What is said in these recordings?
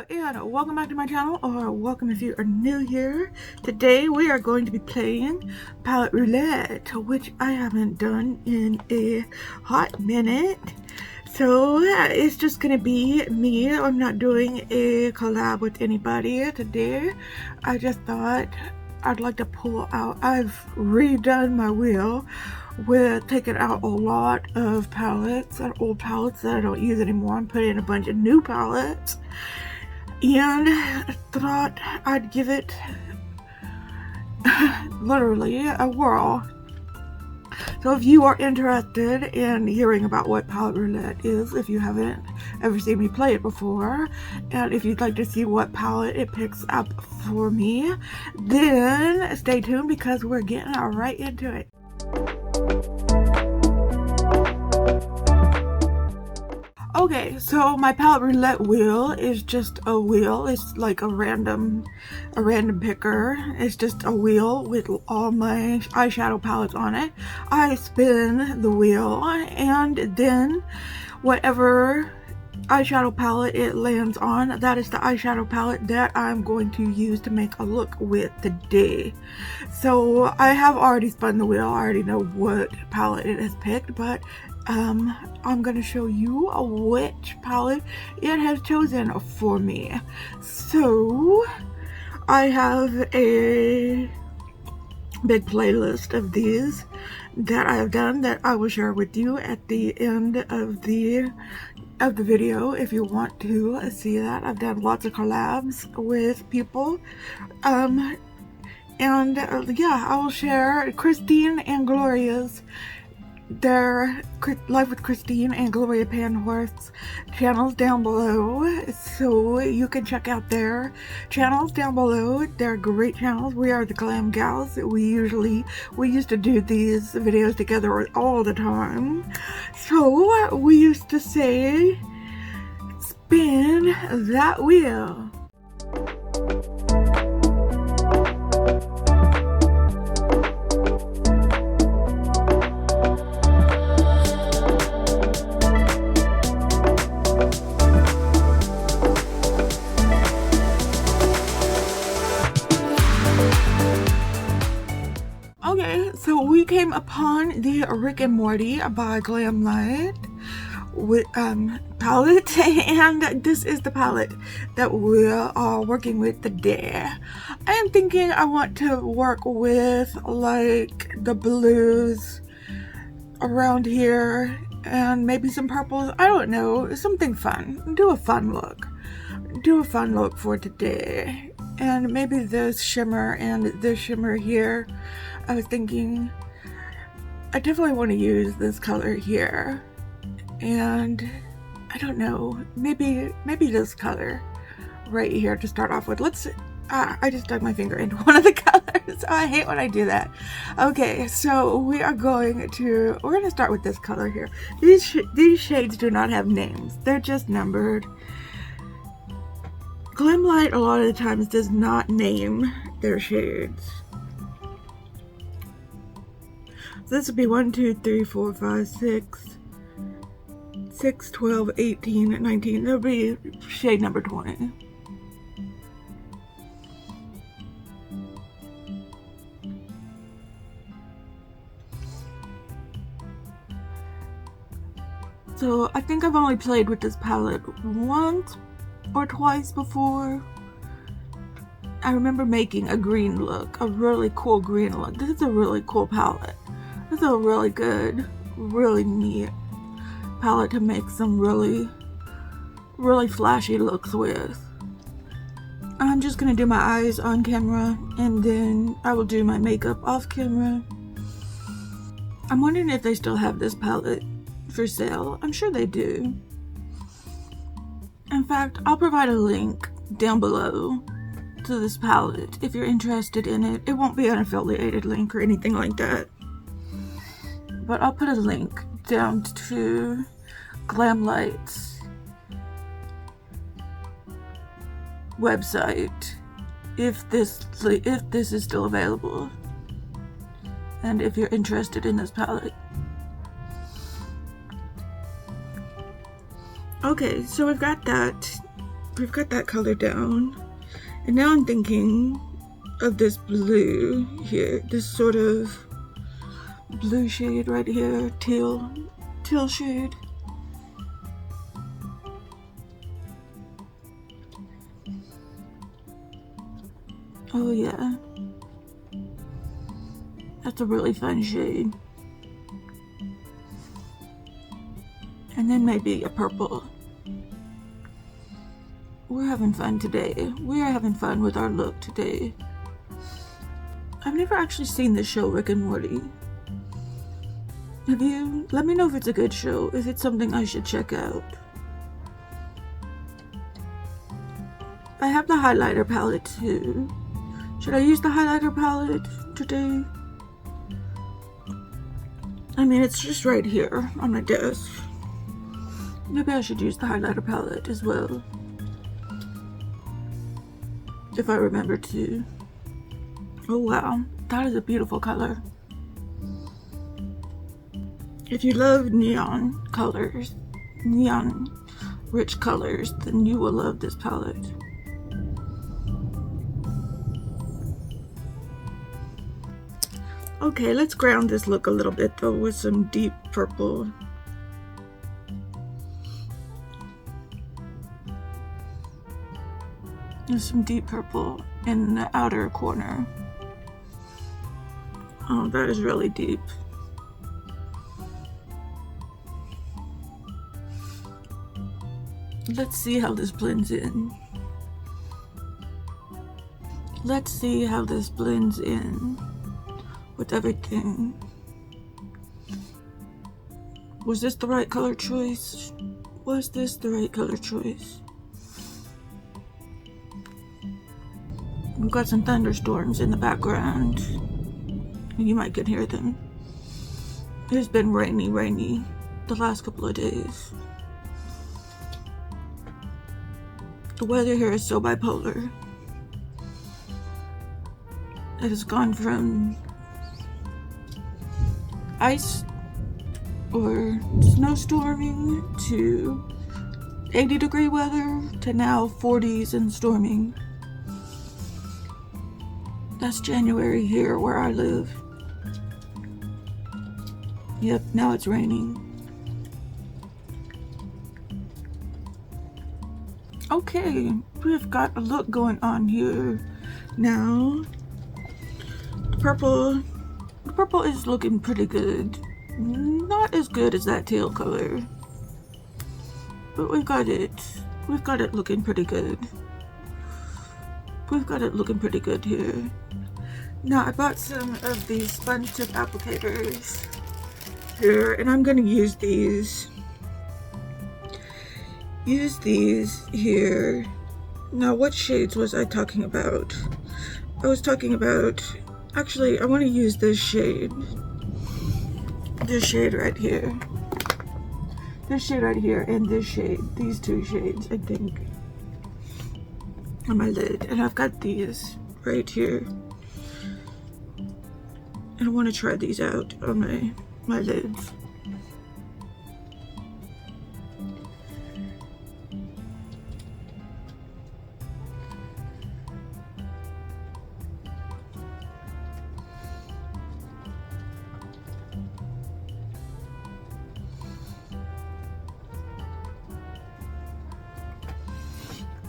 Hello and welcome back to my channel, or welcome if you are new here. Today we are going to be playing palette roulette, which I haven't done in a hot minute. So it's just gonna be me. I'm not doing a collab with anybody today. I just thought I'd like to pull out. I've redone my wheel with taking out a lot of palettes and old palettes that I don't use anymore and put in a bunch of new palettes, and thought I'd give it literally a whirl. So if you are interested in hearing about what palette roulette is, if you haven't ever seen me play it before, and if you'd like to see what palette it picks up for me, then stay tuned because we're getting right into it. Okay, so my palette roulette wheel is just a wheel. It's like a random picker. It's just a wheel with all my eyeshadow palettes on it. I spin the wheel, and then whatever eyeshadow palette it lands on, that is the eyeshadow palette that I'm going to use to make a look with today. So I have already spun the wheel. I already know what palette it has picked, but I'm gonna show you which palette it has chosen for me. So I have a big playlist of these that I have done that I will share with you at the end of the video if you want to see that. I've done lots of collabs with people, and yeah, I will share Christine and Gloria's their Life with Christine and Gloria Panhorst's channels down below, so you can check out their channels down below. They're great channels. We are the Glam Gals. We used to do these videos together all the time. So we used to say, spin that wheel. Okay, so we came upon the Rick and Morty by Glamlite with palette, and this is the palette that we are working with today. I am thinking I want to work with like the blues around here and maybe some purples. I don't know, something fun. Do a fun look for today, and maybe this shimmer and this shimmer here. I was thinking I definitely want to use this color here, and I don't know, maybe this color right here to start off with. Let's I just dug my finger into one of the colors. I hate when I do that. Okay, so we're going to start with this color here. These shades do not have names, they're just numbered. Glamlite a lot of the times does not name their shades. This would be 1, 2, 3, 4, 5, 6, 12, 18, 19. That'll be shade number 20. So I think I've only played with this palette once or twice before. I remember making a green look, a really cool green look. This is a really cool palette. This is a really good, really neat palette to make some really flashy looks with. I'm just gonna do my eyes on camera, and then I will do my makeup off camera. I'm wondering if they still have this palette for sale. I'm sure they do. In fact, I'll provide a link down below to this palette if you're interested in it. It won't be an affiliated link or anything like that, but I'll put a link down to Glamlite's website if this is still available, and if you're interested in this palette. Okay, so we've got that we've got that color down. And now I'm thinking of this blue here, this sort of blue shade right here, teal shade. Oh yeah, that's a really fun shade. And then maybe a purple. We're having fun today. We are having fun with our look today. I've never actually seen this show, Rick and Morty. Have you? Let me know if it's a good show, if it's something I should check out. I have the highlighter palette too. Should I use the highlighter palette today? I mean, it's just right here on my desk. Maybe I should use the highlighter palette as well, if I remember to. Oh wow, that is a beautiful color. If you love neon colors, neon rich colors, then you will love this palette. Okay, let's ground this look a little bit though with some deep purple. There's some deep purple in the outer corner. Oh, that is really deep. Let's see how this blends in. Let's see how this blends in with everything. Was this the right color choice? Was this the right color choice? We've got some thunderstorms in the background. You might can hear them. It's been rainy the last couple of days. The weather here is so bipolar. It has gone from ice or snowstorming to 80-degree weather to now 40s and storming. That's January here where I live. Yep, now it's raining. Okay, we've got a look going on here now. The purple is looking pretty good. Not as good as that teal color, but we've got it looking pretty good. We've got it looking pretty good here. Now I bought some of these sponge tip applicators here, and I'm gonna use these here. Now what shades was I talking about? I was talking about, actually I want to use this shade right here, and this shade, these two shades I think, on my lid. And I've got these right here, and I want to try these out on my lids.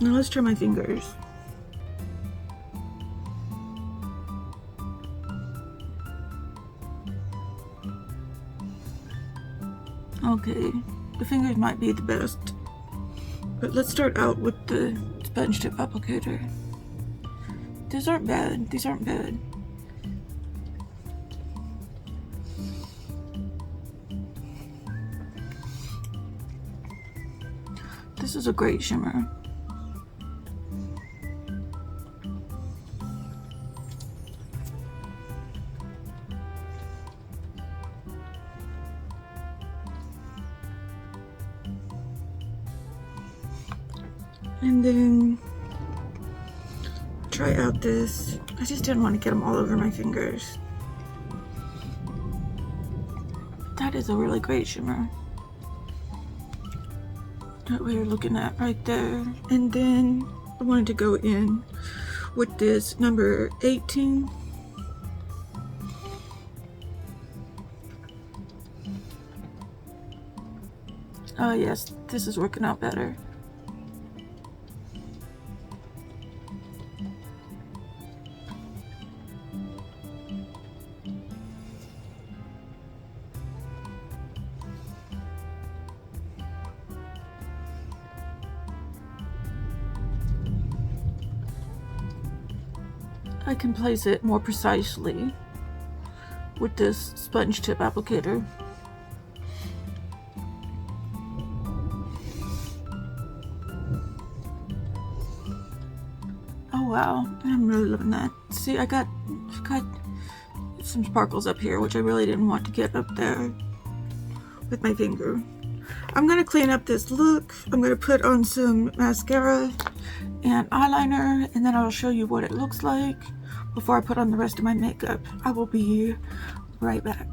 Now let's try my fingers. Okay, the fingers might be the best, but let's start out with the sponge tip applicator. These aren't bad. This is a great shimmer. And then try out this. I just didn't want to get them all over my fingers. That is a really great shimmer. What we're looking at right there. And then I wanted to go in with this number 18. Oh yes, this is working out better. I can place it more precisely with this sponge tip applicator. Oh wow, I'm really loving that. See, I got some sparkles up here, which I really didn't want to get up there with my finger. I'm gonna clean up this look. I'm gonna put on some mascara and eyeliner, and then I'll show you what it looks like before I put on the rest of my makeup. I will be right back.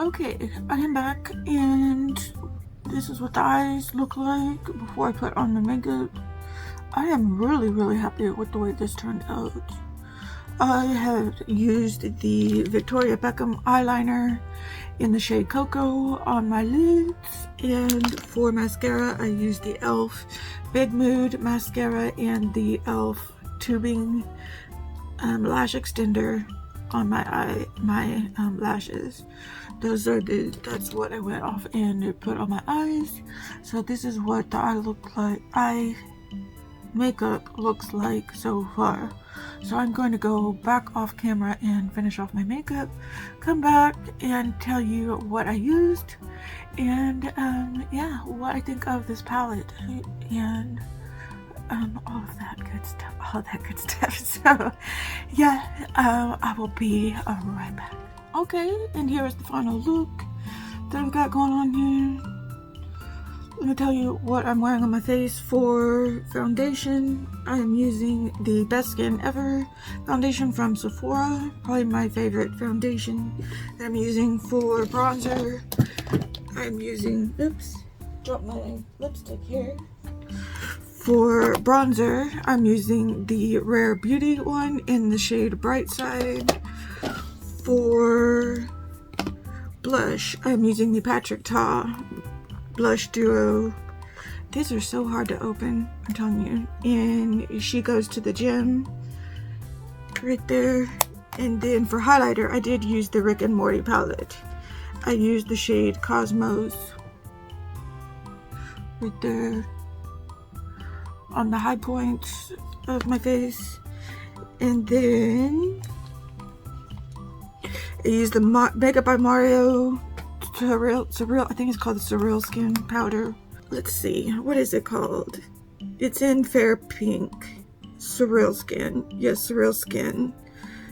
Okay, I am back, and this is what the eyes look like before I put on the makeup. I am really happy with the way this turned out. I have used the Victoria Beckham eyeliner in the shade Cocoa on my lids, and for mascara I used the e.l.f. Big Mood mascara and the e.l.f. tubing lash extender on my lashes. That's what I went off and put on my eyes. So this is what the eye makeup looks like so far. So I'm going to go back off camera and finish off my makeup, come back and tell you what I used, and yeah, what I think of this palette, and all of that good stuff. So yeah, I will be right back. Okay, and here is the final look that I've got going on here. Let me tell you what I'm wearing on my face. For foundation, I am using the Best Skin Ever foundation from Sephora. Probably my favorite foundation that I'm using. For bronzer, I'm using, oops, dropped my lipstick here. For bronzer, I'm using the Rare Beauty one in the shade Bright Side. For blush, I'm using the Patrick Ta Blush Duo. These are so hard to open, I'm telling you. And She Goes to the Gym right there. And then for highlighter, I did use the Rick and Morty palette. I used the shade Cosmos right there on the high points of my face. And then I used the Makeup by Mario Surreal, I think it's called the Surreal Skin Powder. Let's see, what is it called? It's in Fair Pink. Surreal Skin. Yes, Surreal Skin.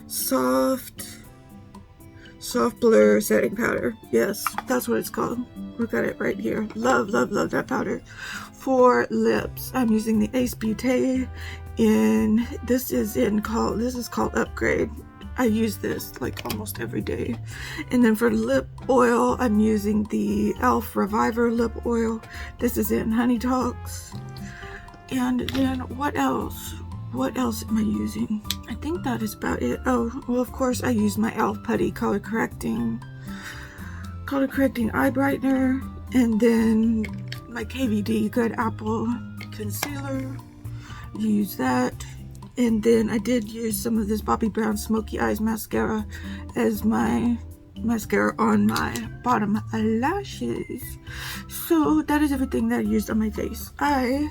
Soft Blur Setting Powder. Yes, that's what it's called. We got it right here. Love that powder. For lips, I'm using the Ace Beauté, and this is called Upgrade. I use this like almost every day. And then for lip oil, I'm using the e.l.f. Reviver lip oil. This is in Honey Talks. And then what else? What else am I using? I think that is about it. Oh, well, of course I use my e.l.f. Putty color correcting eye brightener, and then my KVD Good Apple concealer. Use that. And then I did use some of this Bobbi Brown Smoky Eyes mascara as my mascara on my bottom lashes. So that is everything that I used on my face. I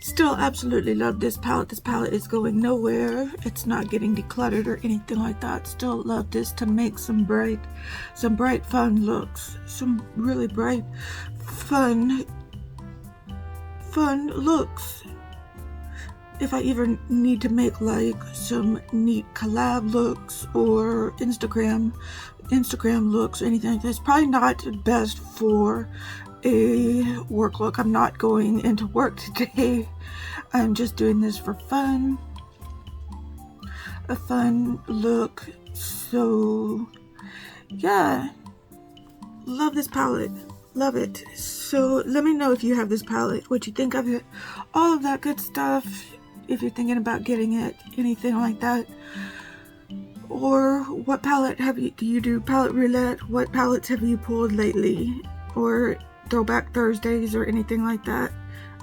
still absolutely love this palette. This palette is going nowhere. It's not getting decluttered or anything like that. Still love this to make some bright fun looks. Some really bright fun looks. If I even need to make like some neat collab looks or Instagram looks or anything like that, it's probably not best for a work look. I'm not going into work today. I'm just doing this for fun. A fun look. So yeah, love this palette. Love it. So let me know if you have this palette, what you think of it, all of that good stuff, if you're thinking about getting it, anything like that. Or what palette do you do palette roulette? What palettes have you pulled lately? Or throwback Thursdays or anything like that?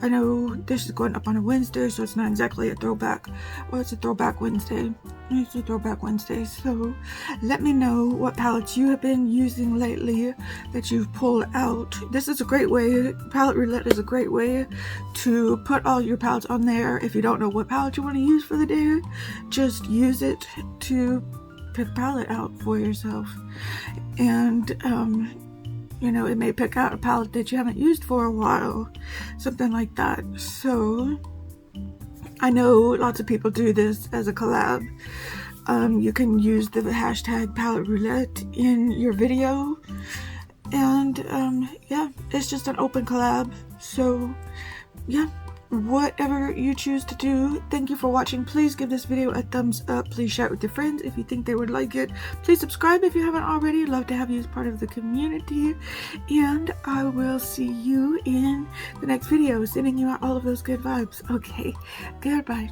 I know this is going up on a Wednesday, so it's not exactly a throwback. Well, it's a throwback Wednesday. It's a throwback Wednesday. So let me know what palettes you have been using lately that you've pulled out. This is a great way, palette roulette is a great way to put all your palettes on there. If you don't know what palette you want to use for the day, just use it to pick a palette out for yourself. And you know, it may pick out a palette that you haven't used for a while, something like that. So I know lots of people do this as a collab. You can use the hashtag palette roulette in your video, and yeah, it's just an open collab. So yeah, whatever you choose to do. Thank you for watching. Please give this video a thumbs up. Please share it with your friends if you think they would like it. Please subscribe if you haven't already. Love to have you as part of the community, and I will see you in the next video, sending you out all of those good vibes. Okay, goodbye.